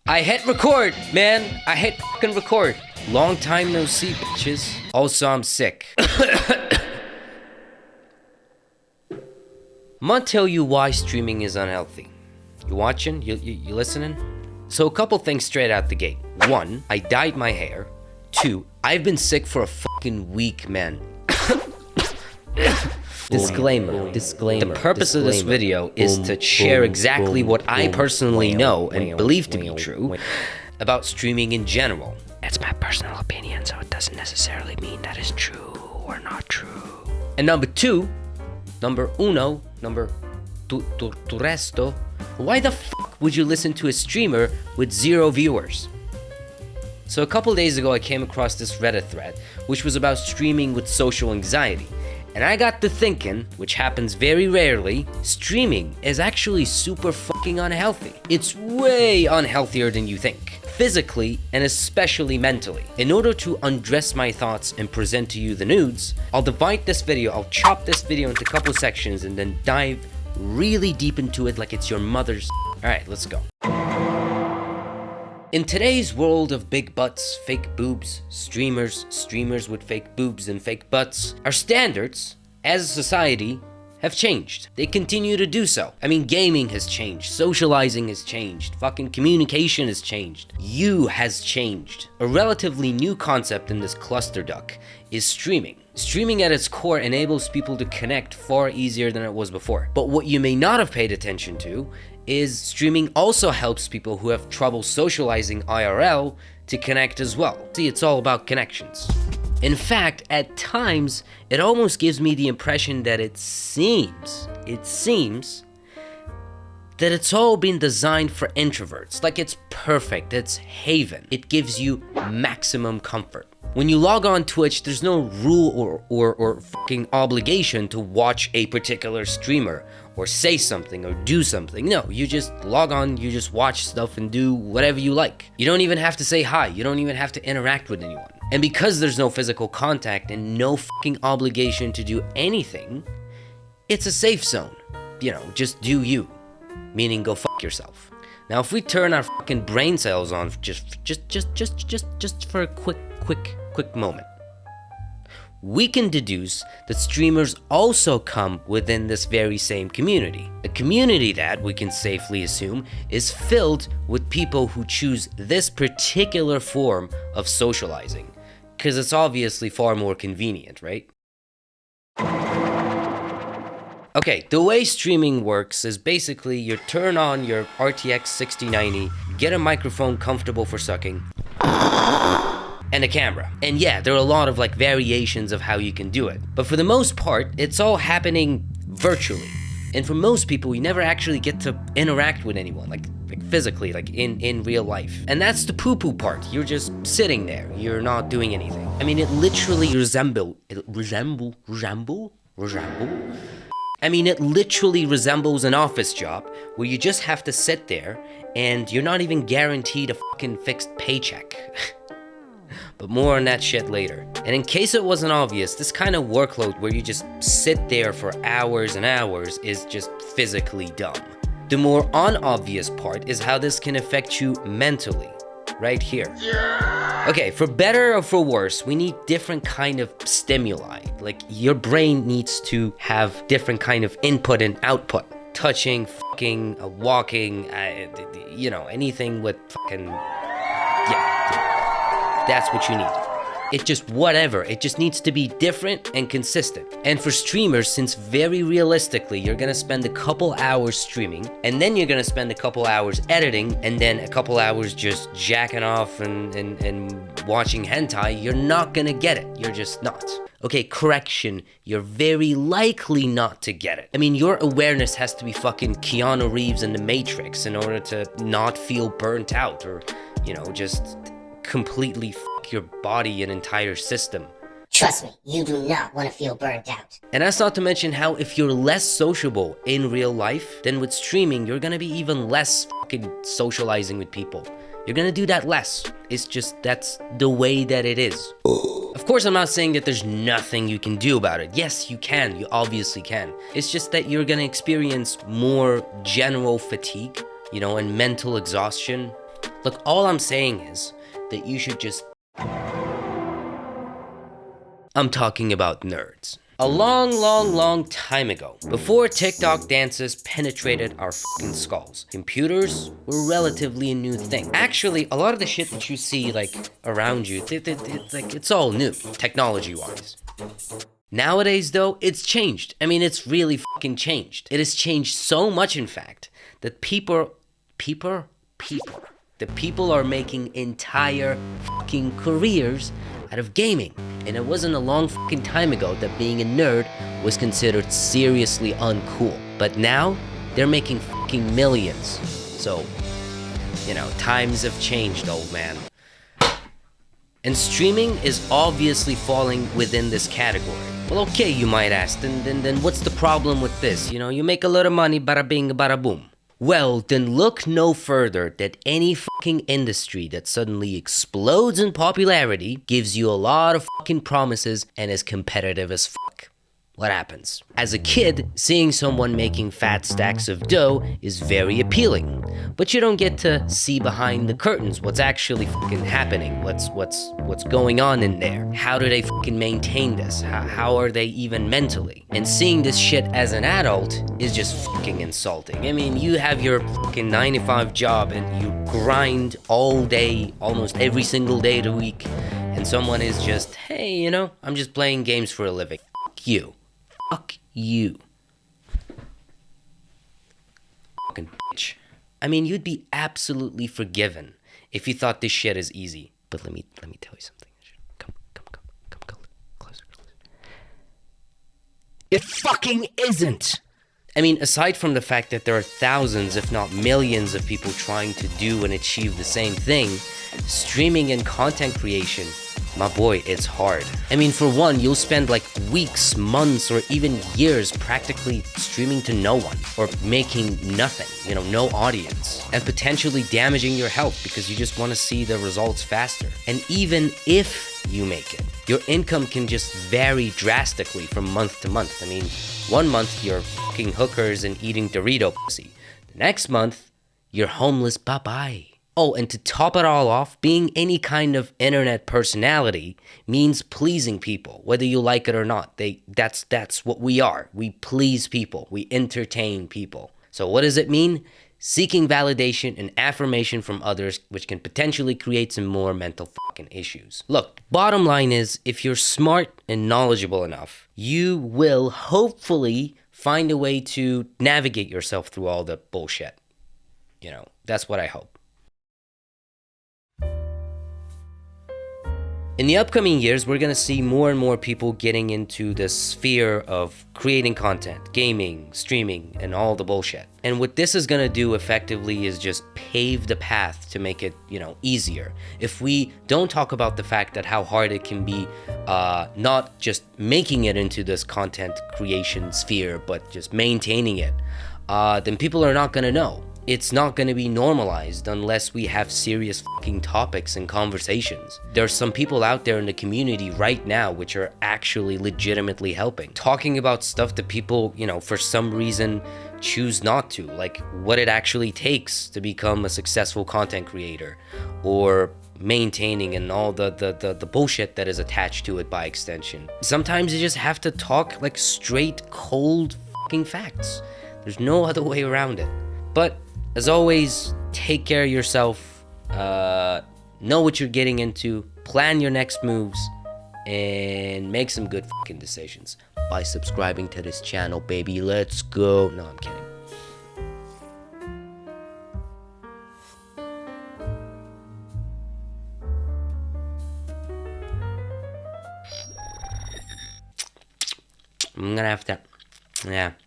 I hit record, man. I hit fucking record. Long time no see, bitches. Also, I'm sick. I'm gonna tell you why streaming is unhealthy. You watching? You listening? So a couple things straight out the gate. 1, I dyed my hair. 2, I've been sick for a fucking week, man. Disclaimer. The purpose of this video is to share exactly what I personally know and believe to be true about streaming in general. It's my personal opinion, so it doesn't necessarily mean that it's true or not true. And number uno, tu resto, why the fuck would you listen to a streamer with 0 viewers? So a couple days ago, I came across this Reddit thread, which was about streaming with social anxiety. And I got to thinking, which happens very rarely, streaming is actually super fucking unhealthy. It's way unhealthier than you think, physically and especially mentally. In order to undress my thoughts and present to you the nudes, I'll divide this video, I'll chop this video into a couple sections and then dive really deep into it like it's your mother's. Alright, let's go. In today's world of big butts, fake boobs, streamers with fake boobs and fake butts, our standards, as a society, have changed. They continue to do so. I mean, gaming has changed, socializing has changed, fucking communication has changed. You has changed. A relatively new concept in this clusterduck is streaming. Streaming at its core enables people to connect far easier than it was before. But what you may not have paid attention to is streaming also helps people who have trouble socializing IRL to connect as well. See, it's all about connections. In fact, at times, it almost gives me the impression that it seems that it's all been designed for introverts. Like it's perfect, it's haven. It gives you maximum comfort. When you log on Twitch, there's no rule or fucking obligation to watch a particular streamer or say something or do something. No, you just log on, you just watch stuff and do whatever you like. You don't even have to say hi. You don't even have to interact with anyone. And because there's no physical contact and no fucking obligation to do anything, it's a safe zone. You know, just do you. Meaning go fuck yourself. Now, if we turn our fucking brain cells on just for a quick moment, we can deduce that streamers also come within this very same community. A community that, we can safely assume, is filled with people who choose this particular form of socializing, because it's obviously far more convenient, right? Okay, the way streaming works is basically you turn on your RTX 6090, get a microphone comfortable for sucking, and a camera. And yeah, there are a lot of like variations of how you can do it. But for the most part, it's all happening virtually. And for most people, you never actually get to interact with anyone, like physically, like in real life. And that's the poo-poo part. You're just sitting there. You're not doing anything. I mean, it literally resembles an office job where you just have to sit there and you're not even guaranteed a fucking fixed paycheck. But more on that shit later. And in case it wasn't obvious, this kind of workload where you just sit there for hours and hours is just physically dumb. The more unobvious part is how this can affect you mentally. Right here. Okay, for better or for worse, we need different kind of stimuli. Like your brain needs to have different kind of input and output. Touching, fucking, walking, you know, anything with fucking, yeah, that's what you need. It just whatever, it just needs to be different and consistent. And for streamers, since very realistically, you're gonna spend a couple hours streaming, and then you're gonna spend a couple hours editing, and then a couple hours just jacking off and watching hentai, you're not gonna get it. You're just not. Okay, correction, you're very likely not to get it. I mean, your awareness has to be fucking Keanu Reeves in The Matrix in order to not feel burnt out or, you know, just completely fuck your body and entire system. Trust me, you do not want to feel burnt out. And that's not to mention how if you're less sociable in real life, then with streaming, you're gonna be even less fucking socializing with people. You're gonna do that less. It's just, that's the way that it is. Of course, I'm not saying that there's nothing you can do about it. Yes, you can, you obviously can. It's just that you're gonna experience more general fatigue, you know, and mental exhaustion. Look, all I'm saying is that you should just... I'm talking about nerds. A long time ago, before TikTok dances penetrated our fucking skulls, computers were relatively a new thing. Actually, a lot of the shit that you see, like, around you, like, it's all new, technology-wise. Nowadays, though, it's changed. I mean, it's really fucking changed. It has changed so much, in fact, that people are making entire fucking careers out of gaming. And it wasn't a long fucking time ago that being a nerd was considered seriously uncool. But now, they're making fucking millions. So, you know, times have changed, old man. And streaming is obviously falling within this category. Well, okay, you might ask, then what's the problem with this? You know, you make a lot of money, bada bing, bada boom. Well, then look no further that any fucking industry that suddenly explodes in popularity gives you a lot of fucking promises and is competitive as fuck. What happens? As a kid, seeing someone making fat stacks of dough is very appealing, but you don't get to see behind the curtains what's actually fucking happening, what's going on in there. How do they fucking maintain this? How are they even mentally? And seeing this shit as an adult is just fucking insulting. I mean, you have your fucking 9-to-5 job and you grind all day, almost every single day of the week, and someone is just, hey, you know, I'm just playing games for a living. Fuck you. Fuck you. Fucking bitch. I mean, you'd be absolutely forgiven if you thought this shit is easy. But let me tell you something. Come closer. It fucking isn't. I mean, aside from the fact that there are thousands, if not millions, of people trying to do and achieve the same thing, streaming and content creation, my boy, it's hard. I mean, for one, you'll spend like weeks, months, or even years practically streaming to no one, or making nothing, you know, no audience, and potentially damaging your health because you just want to see the results faster. And even if you make it, your income can just vary drastically from month to month. I mean, one month you're fucking hookers and eating Dorito pussy. The next month, you're homeless, bye-bye. Oh, and to top it all off, being any kind of internet personality means pleasing people, whether you like it or not. That's what we are. We please people. We entertain people. So what does it mean? Seeking validation and affirmation from others, which can potentially create some more mental fucking issues. Look, bottom line is, if you're smart and knowledgeable enough, you will hopefully find a way to navigate yourself through all the bullshit. You know, that's what I hope. In the upcoming years, we're going to see more and more people getting into the sphere of creating content, gaming, streaming, and all the bullshit. And what this is going to do effectively is just pave the path to make it, you know, easier. If we don't talk about the fact that how hard it can be, not just making it into this content creation sphere, but just maintaining it, then people are not going to know. It's not going to be normalized unless we have serious fucking topics and conversations. There's some people out there in the community right now which are actually legitimately helping. Talking about stuff that people, you know, for some reason choose not to, like what it actually takes to become a successful content creator, or maintaining and all the bullshit that is attached to it by extension. Sometimes you just have to talk like straight, cold fucking facts. There's no other way around it. But as always, take care of yourself, know what you're getting into, plan your next moves, and make some good fucking decisions by subscribing to this channel, baby. Let's go. No, I'm kidding. I'm gonna have to, yeah.